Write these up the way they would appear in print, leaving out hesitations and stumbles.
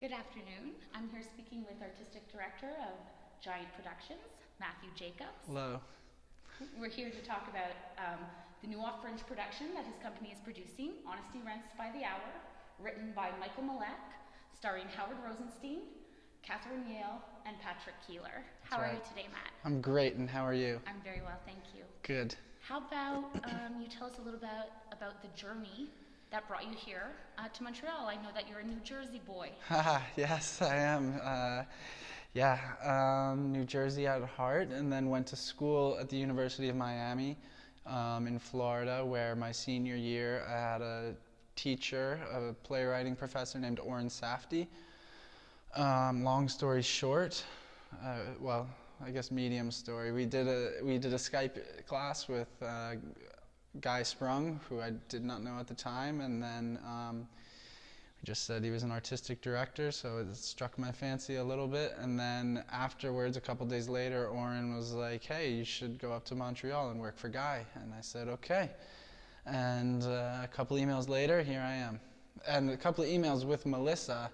Good afternoon. I'm here speaking with Artistic Director of Giant Productions, Matthew Jacobs. Hello. We're here to talk about the new off-fringe production that his company is producing, Honesty Rents by the Hour, written by Michael Malek, starring Howard Rosenstein, Catherine Yale, and Patrick Keeler. How are you today, Matt? I'm great, and how are you? I'm very well, thank you. Good. How about you tell us a little bit about the journey that brought you here to Montreal? I know that you're a New Jersey boy. Haha, yes, I am. New Jersey at heart, and then went to school at the University of Miami in Florida, where my senior year I had a teacher, a playwriting professor named Orrin Safdie. Long story short, I guess medium story. We did a Skype class with Guy Sprung, who I did not know at the time, and then he just said he was an artistic director, so it struck my fancy a little bit. And then afterwards, a couple days later, Orrin was like, "Hey, you should go up to Montreal and work for Guy." And I said, "Okay." And a couple emails later, here I am. And a couple of emails with Melissa,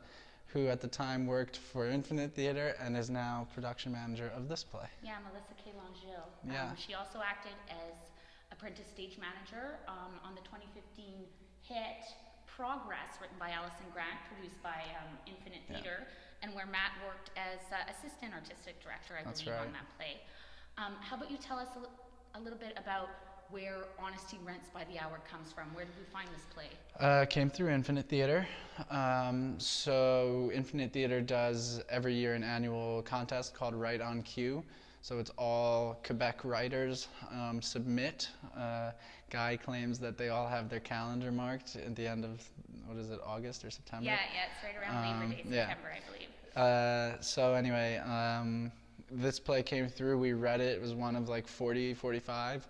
who at the time worked for Infinite Theatre and is now production manager of this play. Yeah, Melissa K. Langille. Yeah. She also acted as apprentice stage manager on the 2015 hit Progress, written by Alison Grant, produced by Infinite Theatre, and where Matt worked as assistant artistic director, I believe, on that play. How about you tell us a little bit about where Honesty Rents by the Hour comes from? Where did we find this play? Came through Infinite Theatre. So Infinite Theatre does every year an annual contest called Write on Cue. So it's all Quebec writers submit. Guy claims that they all have their calendar marked at the end of, what is it, August or September? Yeah, it's right around Labor Day, September, I believe. So anyway, this play came through. We read it. It was one of like 40, 45.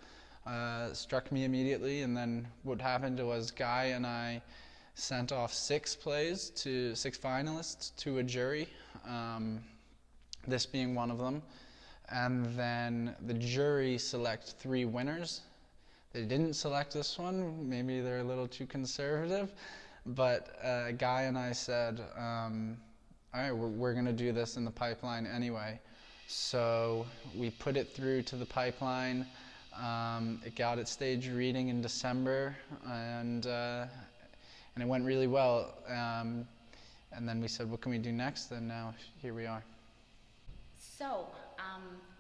Struck me immediately, and then what happened was Guy and I sent off 6 finalists to a jury, this being one of them, and then the jury select 3 winners. They didn't select this one, maybe they're a little too conservative, but Guy and I said, all right, we're going to do this in the pipeline anyway. So we put it through to the pipeline. It got its stage reading in December, and it went really well. And then we said, what can we do next? And now here we are. So,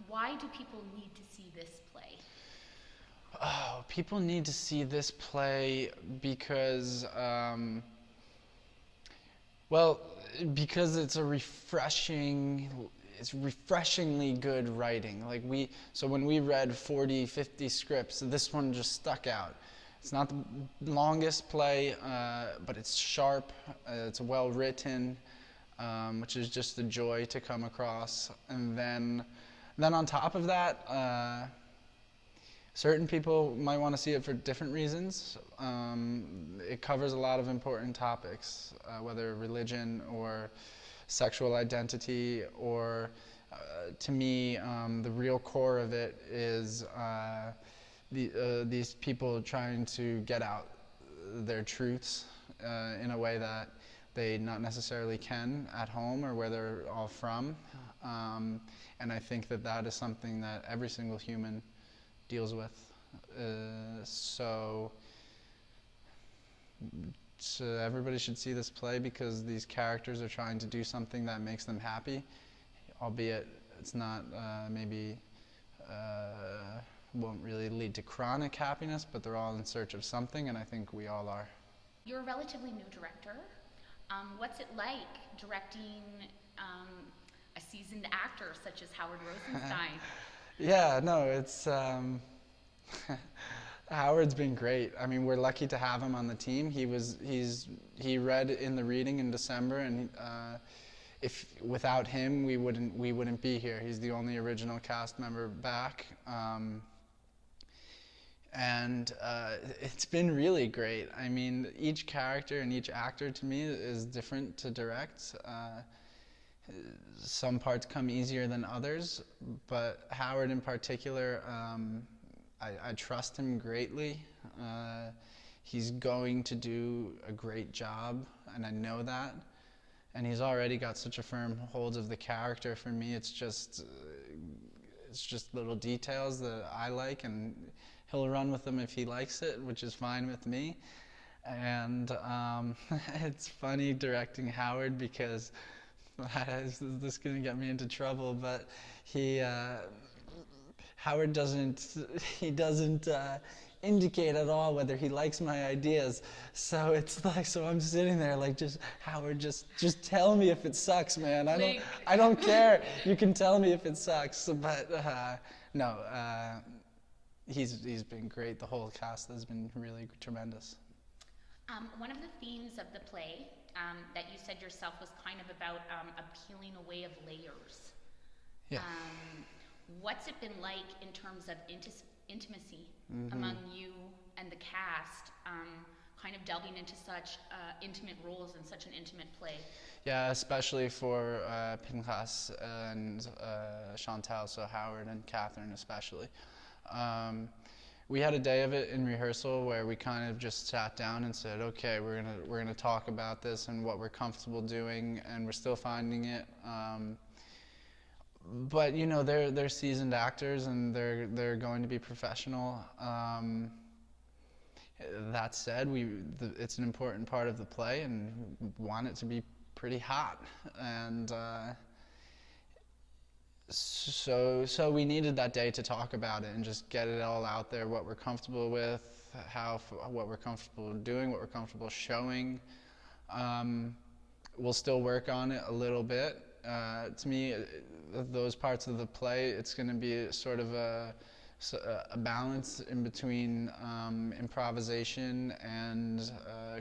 why do people need to see this play? Oh, people need to see this play because, because it's refreshingly good writing. So when we read 40, 50 scripts, this one just stuck out. It's not the longest play, but it's sharp, it's well written, which is just a joy to come across. And then on top of that, certain people might want to see it for different reasons. It covers a lot of important topics, whether religion or sexual identity, or to me, the real core of it is these people trying to get out their truths in a way that they not necessarily can at home or where they're all from. And I think that is something that every single human deals with. So everybody should see this play because these characters are trying to do something that makes them happy, albeit it's not won't really lead to chronic happiness, but they're all in search of something, and I think we all are. You're a relatively new director. What's it like directing a seasoned actor such as Howard Rosenstein? Yeah, no, it's Howard's been great. I mean, we're lucky to have him on the team. He read in the reading in December, and if without him we wouldn't be here. He's the only original cast member back, and it's been really great. I mean, each character and each actor to me is different to direct. Some parts come easier than others, but Howard in particular, I trust him greatly. He's going to do a great job, and I know that. and he's already got such a firm hold of the character. For me, it's just little details that I like, and he'll run with them if he likes it, which is fine with me. And it's funny directing Howard because this is going to get me into trouble, but Howard doesn't indicate at all whether he likes my ideas. So it's like, so I'm sitting there like, just Howard, just tell me if it sucks, man. I don't care. You can tell me if it sucks. But no, he's been great. The whole cast has been really tremendous. One of the themes of the play that you said yourself was kind of about a peeling away of layers. Yeah. What's it been like in terms of intimacy among you and the cast, kind of delving into such intimate roles in such an intimate play? Yeah, especially for Pinchas and Chantal, so Howard and Catherine especially. We had a day of it in rehearsal where we kind of just sat down and said, okay, we're gonna talk about this and what we're comfortable doing, and we're still finding it. But you know, they're seasoned actors and they're going to be professional. That said, it's an important part of the play, and we want it to be pretty hot. And so we needed that day to talk about it and just get it all out there, what we're comfortable with, what we're comfortable doing, what we're comfortable showing. We'll still work on it a little bit. To me, those parts of the play, it's going to be sort of a balance in between improvisation and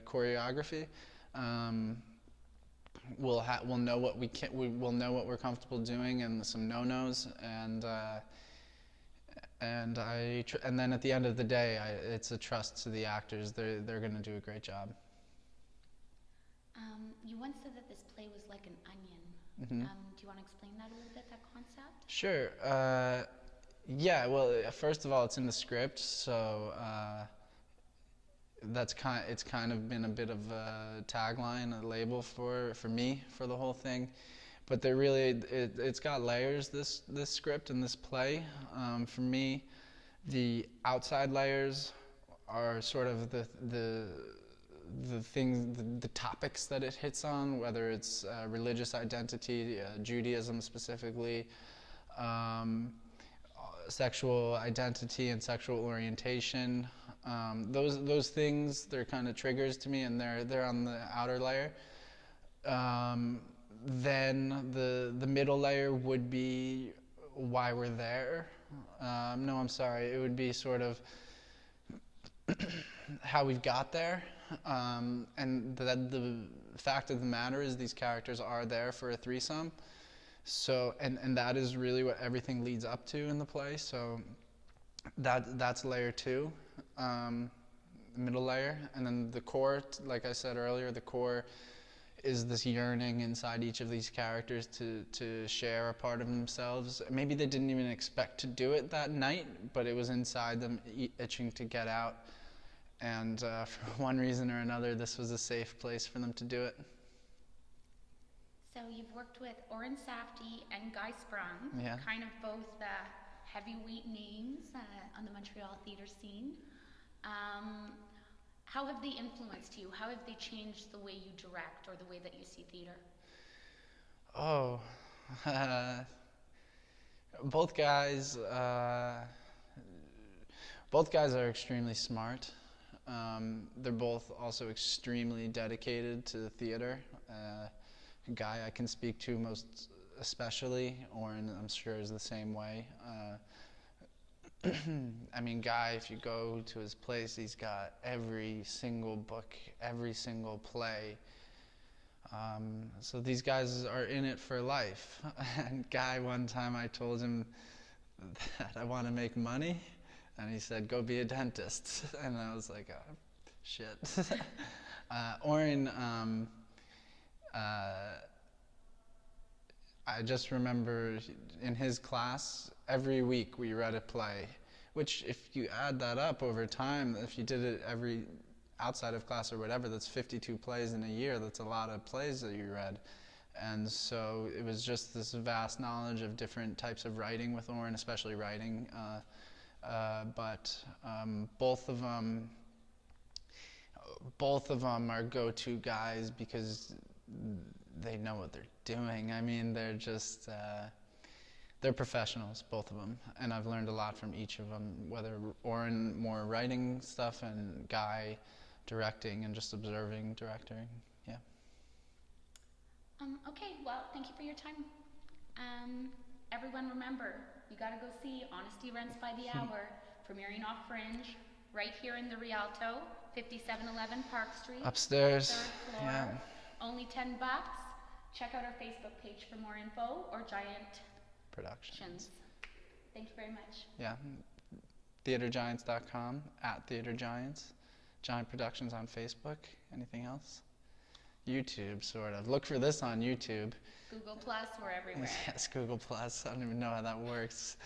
choreography. We'll know what we'll know what we're comfortable doing and some no-nos, and then at the end of the day, it's a trust to the actors. They're going to do a great job. You once said that this play was like an onion. Mm-hmm. Do you want to explain that a little bit, that concept? Sure. Yeah. Well, first of all, it's in the script, so. It's kind of been a bit of a tagline, a label for me for the whole thing, but it's got layers, this script and this play. For me, the outside layers are sort of the things, the topics that it hits on, whether it's religious identity, Judaism specifically, sexual identity and sexual orientation. Those things, they're kind of triggers to me, and they're on the outer layer. Then the middle layer would be why we're there. No, I'm sorry. It would be sort of how we've got there. And the fact of the matter is these characters are there for a threesome. So, and that is really what everything leads up to in the play. So that's layer 2, middle layer. And then the core, like I said earlier, the core is this yearning inside each of these characters to share a part of themselves. Maybe they didn't even expect to do it that night, but it was inside them itching to get out. And for one reason or another, this was a safe place for them to do it. So you've worked with Oren Safdie and Guy Sprung, Yeah. kind of both heavyweight names on the Montreal theater scene. How have they influenced you? How have they changed the way you direct or the way that you see theater? Oh, both guys are extremely smart. They're both also extremely dedicated to the theater. Guy I can speak to most especially, Oren I'm sure is the same way. I mean, Guy, if you go to his place, he's got every single book, every single play. So these guys are in it for life. And Guy, one time I told him that I want to make money, and he said, go be a dentist. And I was like, oh, shit. Oren, I just remember in his class, every week we read a play, which if you add that up over time, if you did it every outside of class or whatever, that's 52 plays in a year. That's a lot of plays that you read. And so it was just this vast knowledge of different types of writing with Oren, especially writing. But both of them are go-to guys because they know what they're doing. I mean, they're just, they're professionals, both of them. And I've learned a lot from each of them, whether Oren more writing stuff and Guy directing and just observing directing. Yeah. Okay, well, thank you for your time. Everyone remember, you gotta go see Honesty Rents by the Hour, premiering off Fringe, right here in the Rialto, 5711 Park Street. Upstairs. 3rd floor. Yeah. Only $10. Check out our Facebook page for more info, or Giant Productions. Thank you very much. Yeah. TheaterGiants.com, @TheaterGiants. Giant Productions on Facebook. Anything else? YouTube, sort of. Look for this on YouTube. Google Plus, we're everywhere. Yes, Google Plus. I don't even know how that works.